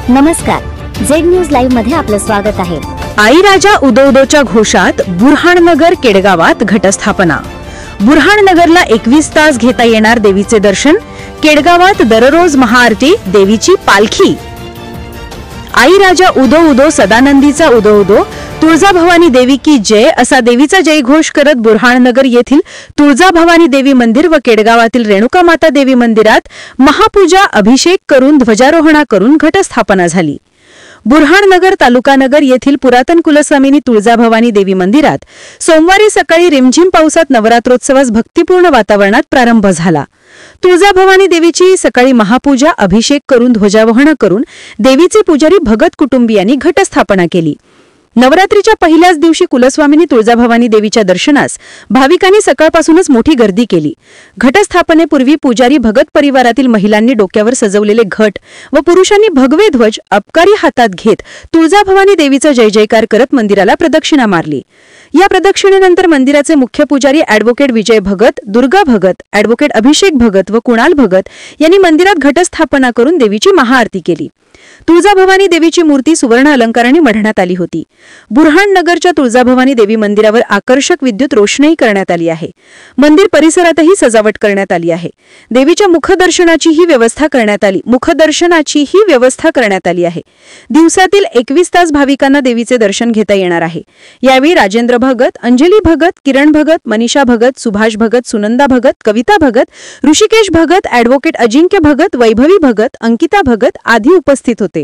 नमस्कार, Z news live मध्ये आपलं स्वागत आहे। आई राजा उदो उदोच्या घोषात बुरहाणनगर केडगावात घटस्थापना। बुरहाणनगरला 21 तास घेता येणार देवीचे दर्शन। केडगावात दररोज महाआरती, देवीची पालखी। आई राजा उदो उदो, सदानंदीचा उदो उदो, तुळजाभवानी देवी की जय असा देवीचा जयघोष करत बुरहाणनगर येथील तुळजाभवानी देवी मंदिर व केडगावातील रेणुका माता देवी मंदिरात महापूजा, अभिषेक करून ध्वजारोहण करून घटस्थापना झाली। बुरहाणनगर तालुकानगर येथील पुरातन कुलस्वामिनी तुळजाभवानी देवी मंदिरात सोमवारी सकाळी रिमझिम पावसात नवरात्रोत्सवास भक्तिपूर्ण वातावरणात प्रारंभ झाला। तुळजाभवानी देवीची सकाळी महापूजा, अभिषेक करून ध्वजारोहण करून देवीचे पुजारी भगत कुटुंबियांनी घटस्थापना केली। नवरात्रीच्या पहिल्याच दिवशी कुलस्वामिनी तुळजाभवानी देवीच्या दर्शनास भाविकांनी सकाळपासूनच मोठी गर्दी केली। घटस्थापनेपूर्वी पुजारी भगत परिवारातील महिलांनी डोक्यावर सजवलेले घट व पुरुषांनी भगवे ध्वज अबकारी हातात घेत तुळजाभवानी देवीचा जय जयकार करत मंदिराला प्रदक्षिणा मारली। या प्रदक्षिणेनंतर मंदिराचे मुख्य पुजारी ॲडव्होकेट विजय भगत, दुर्गा भगत, ॲडव्होकेट अभिषेक भगत व कुणाल भगत यांनी मंदिरात घटस्थापना करून देवीची महाआरती केली। तुळजाभवानी देवीची मूर्ती सुवर्ण अलंकाराने मढण्यात आली होती। बुरहाणनगरच्या तुळजाभवानी देवी मंदिरावर आकर्षक विद्युत रोषणाई करण्यात आली आहे। मंदिर परिसरातही सजावट करण्यात आली आहे। देवीच्या मुखदर्शनाचीही व्यवस्था करण्यात आली आहे। दिवसातील 21 तास भाविकांना देवीचे दर्शन घेता येणार आहे। यावेळी राजेंद्र भगत, अंजली भगत, किरण भगत, मनीषा भगत, सुभाष भगत, सुनंदा भगत, कविता भगत, ऋषिकेश भगत, ॲडव्होकेट अजिंक्य भगत, वैभवी भगत, अंकिता भगत आदी उपस्थित होते।